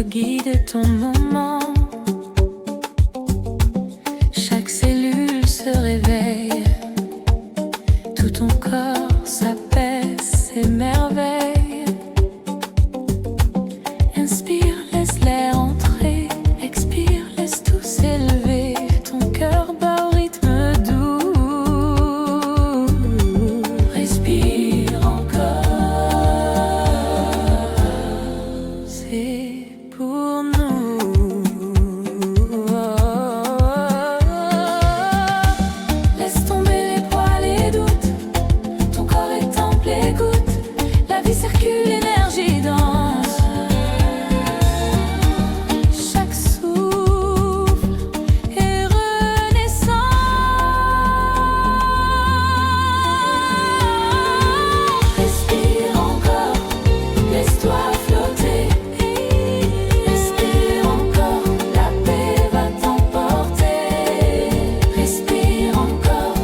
guide ton moment. Chaque cellule se réveille, tout ton corps s'apaise, s'émerveille. Inspire, laisse l'air entrer, expire, laisse tout s'élever. Ton cœur bat au rythme doux. Respire encore, c'est pour nous. Laisse tomber les poids, les doutes. Ton corps est temple, écoute. La vie circule, l'énergie danse. Chaque souffle est renaissant. Respire encore, laisse-toi flotter. Respire encore, la paix va t'emporter. Respire encore,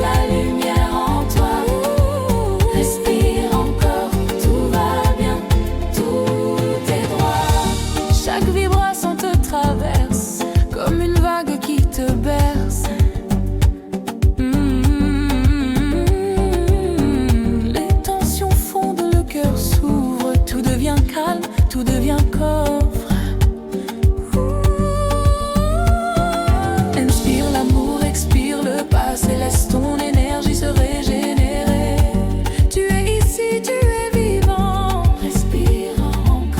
la lumière en toi. Respire encore, tout va bien, tout est droit. Chaque vibration te traverse comme une vague qui te berce. Les tensions fondent, le cœur s'ouvre, tout devient calme, tout devient coffre. Inspire l'amour, expire le passé, laisse ton énergie se régénérer. Tu es ici, tu es vivant. Respire encore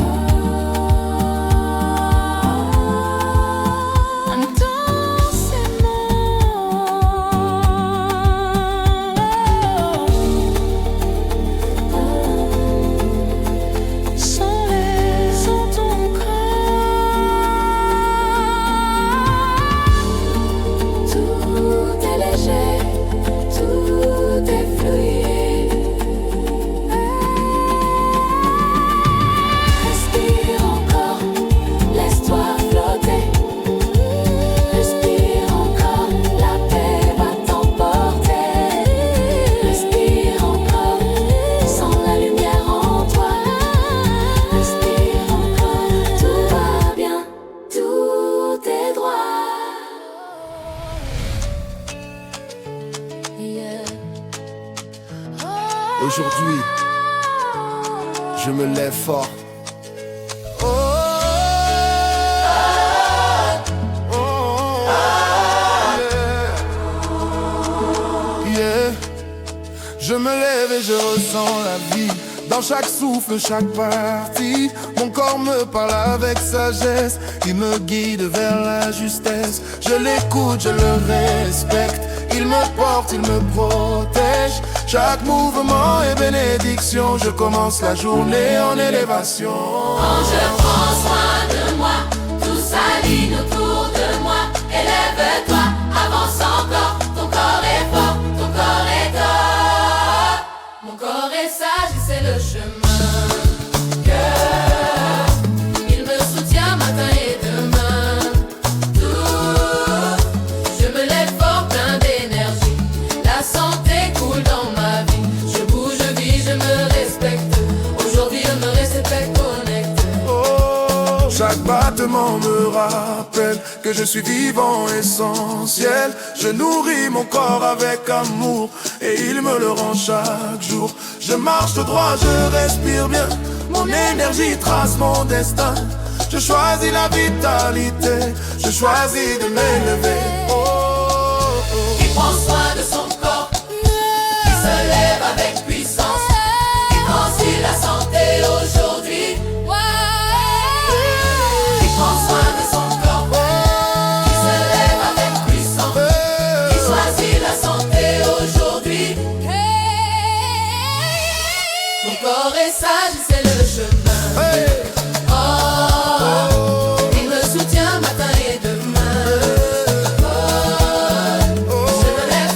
intensément. Sans ton corps, tout est léger, tout est fluide. Respire encore, laisse-toi flotter. Respire encore, la paix va t'emporter. Respire encore, sans la lumière en toi. Respire encore, tout va bien, tout est droit. Aujourd'hui, je me lève fort. Oh, oh, yeah. Yeah. Je me lève et je ressens la vie. Dans chaque souffle, chaque partie, mon corps me parle avec sagesse. Il me guide vers la justesse. Je l'écoute, je le respecte. Il me porte, il me protège. Chaque mouvement est bénédiction. Je commence la journée en élévation. Quand je prends soin de moi, tout s'aligne autour de moi. Élève-toi, avance encore. Ton corps est fort, ton corps est top. Mon corps est sage et c'est le chemin. Cœur, il me soutient matin et demain. Tout, je me lève fort, plein d'énergie. La santé coule dans ma vie. Je bouge, je vis, je me respecte. Aujourd'hui je me respecte, connecte. Oh, chaque battement me rappelle que je suis vivant, essentiel. Je nourris mon corps avec amour et il me le rend chaque jour. Je marche tout droit, je respire bien. Mon énergie trace mon destin. Je choisis la vitalité, je choisis de m'élever. Oh, oh, oh. Il prend soin de son corps, il se lève avec puissance. Il prend si la santé aujourd'hui. Il prend soin de son corps, il se lève avec puissance. Il choisit la santé aujourd'hui. Mon corps est sage, c'est le chemin. Hey. Oh, il me soutient matin et demain. Oh, je me lève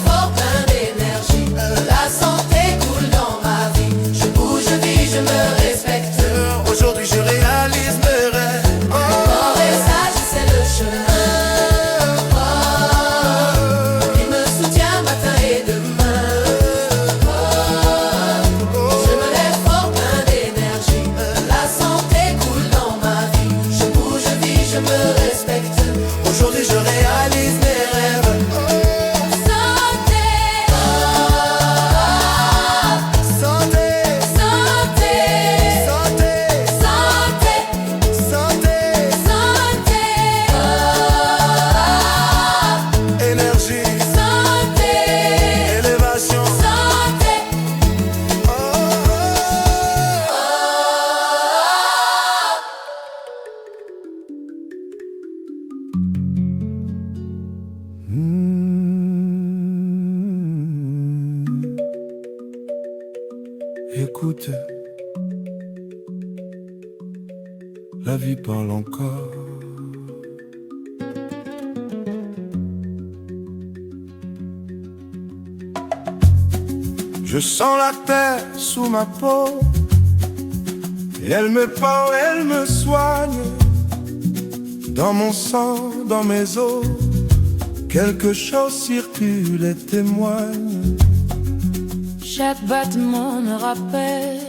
écoute, la vie parle encore. Je sens la terre sous ma peau, et elle me parle, elle me soigne. Dans mon sang, dans mes os, quelque chose circule et témoigne. Chaque battement me rappelle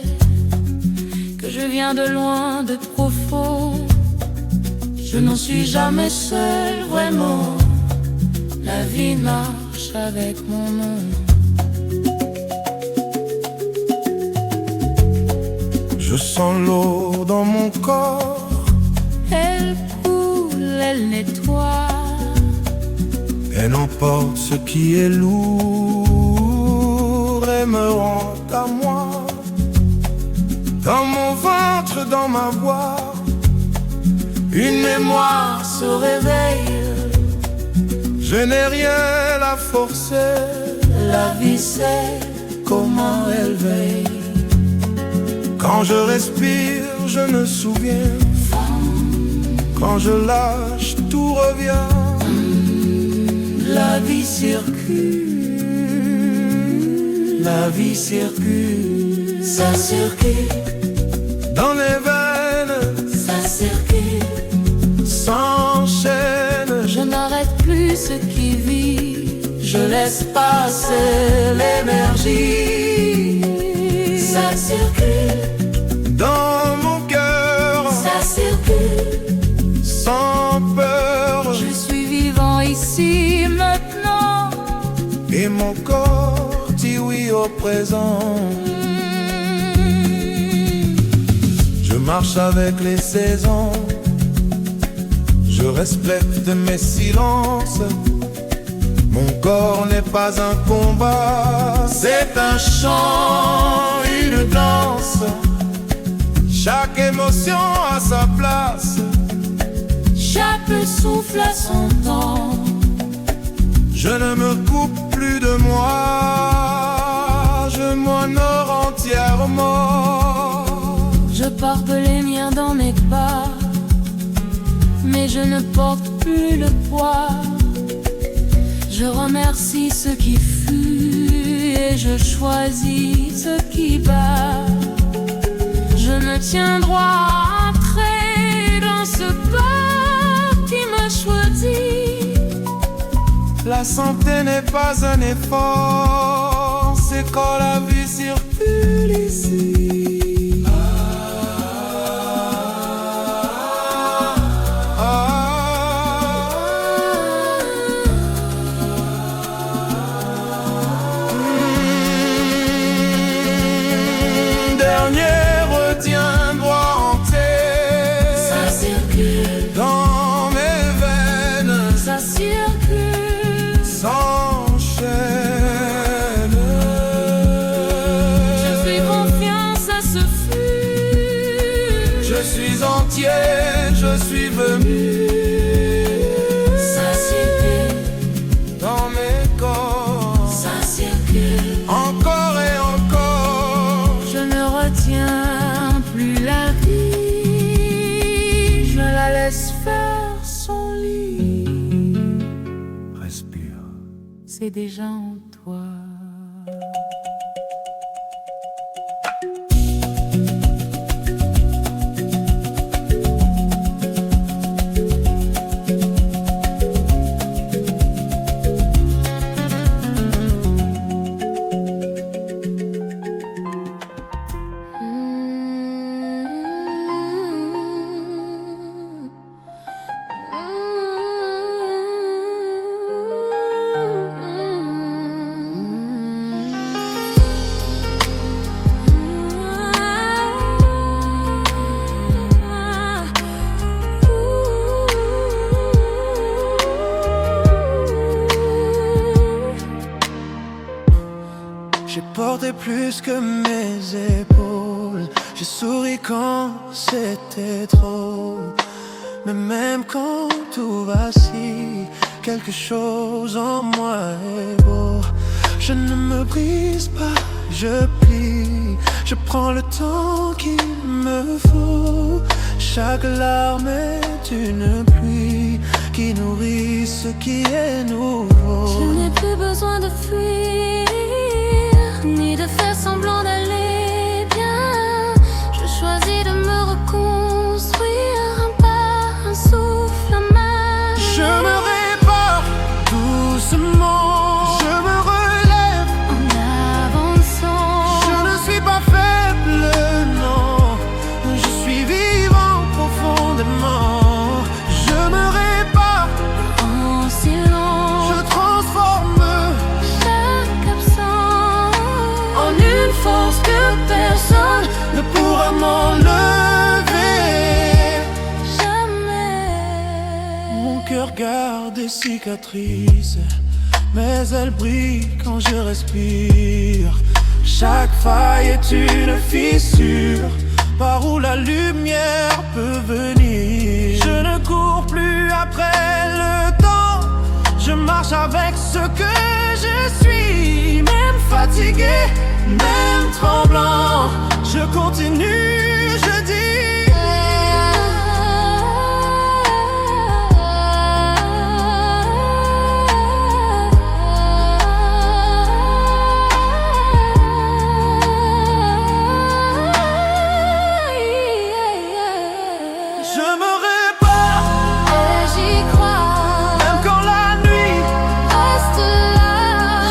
que je viens de loin, de profond. Je n'en suis jamais seul, vraiment. La vie marche avec mon nom. Je sens l'eau dans mon corps, Elle coule, elle nettoie. elle emporte ce qui est lourd et me rend à moi. Dans mon ventre, dans ma voix, une mémoire se réveille. Je n'ai rien à forcer, La vie sait comment elle veille. quand je respire, je me souviens. Quand je lâche, tout revient. La vie circule, la vie circule, ça circule, Dans les veines, ça circule. s'enchaîne. Je n'arrête plus ce qui vit, je laisse passer l'énergie. Ça circule, Dans mon cœur, ça circule. sans peur. Je suis vivant ici maintenant. Et mon corps dit oui au présent. Je marche avec les saisons, je respecte mes silences. Mon corps n'est pas un combat, c'est un chant, une danse. Chaque émotion a sa place. Chaque souffle a son temps. Je ne me coupe plus de moi, je m'honore entièrement. Je porte les miens dans mes pas, mais je ne porte plus le poids. Je remercie ce qui fut et je choisis ce qui bat. Je me tiens droit à trait dans ce pas qui me choisit. La santé n'est pas un effort, c'est quand la vie circule ici. Dernier retien droit en tête. Ça circule, Dans mes veines, ça circule. s'enchaîne. Je fais confiance à ce flux. Je suis entier, je suis venu. Ça circule, Dans mes corps, ça circule. encore et encore. Je ne retiens plus la vie. Je la laisse faire son lit. Respire. C'est déjà en toi. J'ai porté plus que mes épaules. J'ai souri quand c'était trop. Mais même quand tout vacille, quelque chose en moi est beau. Je ne me brise pas, je plie. Je prends le temps qu'il me faut. Chaque larme est une pluie qui nourrit ce qui est nouveau. Je n'ai plus besoin de fuir, ni de faire semblant d'aller bien. Je choisis de me reconstruire, un pas, un souffle, un main. Je me répare doucement, je me relève En avançant, je ne suis pas faible, non. Je suis vivant profondément. Je me répare en silence, je transforme chaque absent en une force que personne ne pourra m'enlever. jamais. Mon cœur garde des cicatrices, mais elles brillent quand je respire. Chaque faille est une fissure par où la lumière peut venir. Je ne cours plus après le temps, je marche avec ce que je suis. Même fatigué, même tremblant, je continue, je dis. Je me répare, Et j'y crois, même quand la nuit, reste là.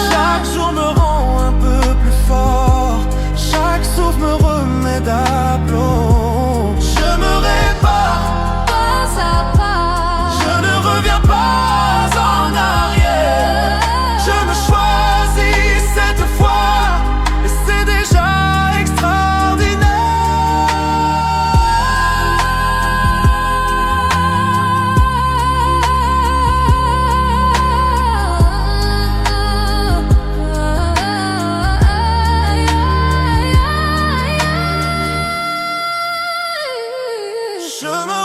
chaque jour me rend un peu plus fort. Chaque souffle me remet d'aplomb. Je me répare, Pas à pas, je ne reviens pas en arrière. Je me choisis cette fois, et c'est déjà je me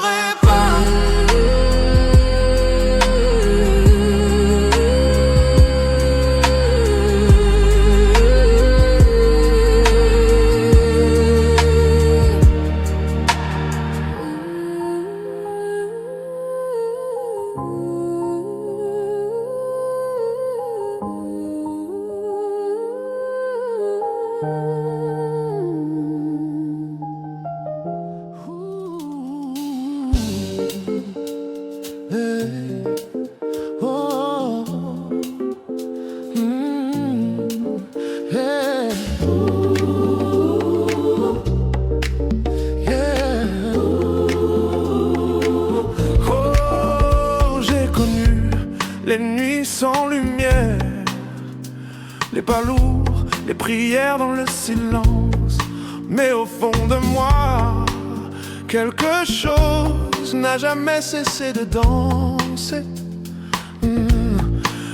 j'ai connu les nuits sans lumière, les pas lourds, les prières dans le silence. Mais au fond de moi, quelque chose n'a jamais cessé de danser.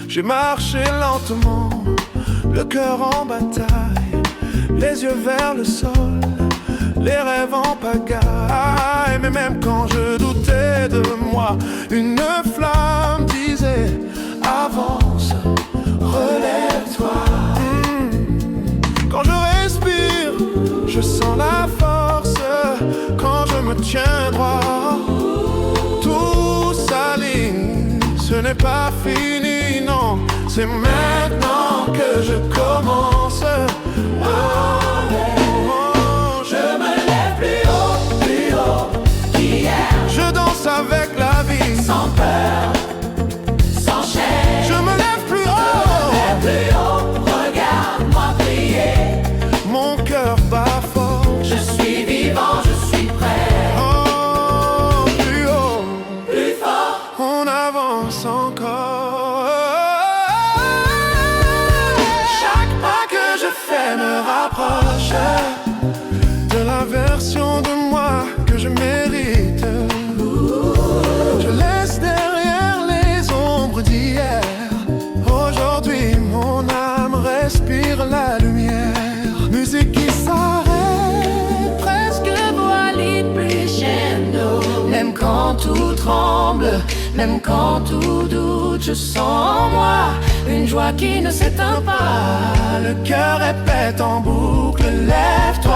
J'ai marché lentement, le cœur en bataille, les yeux vers le sol, les rêves en pagaille. Mais même quand je doutais de moi, une flamme disait: avance, relève-toi. Quand je respire, je sens la force. Quand je me tiens droit, tout s'aligne. Ce n'est pas fini, non. C'est maintenant que je commence. Je me lève plus haut qu'hier. Je danse avec la vie, sans peur, sans chair. Je me lève plus haut, regarde-moi briller. Mon cœur bat fort, je suis vivant, je suis prêt. Oh, plus haut, plus fort, on avance encore. Chaque pas que je fais me rapproche de la version de moi que je mérite. Je laisse derrière les ombres d'hier. Aujourd'hui mon âme respire la lumière. Musique qui s'arrête, presque voix libre crescendo. Même quand tout tremble, même quand tout doute, je sens en moi une joie qui ne s'éteint pas. Le cœur répète en boucle: lève-toi.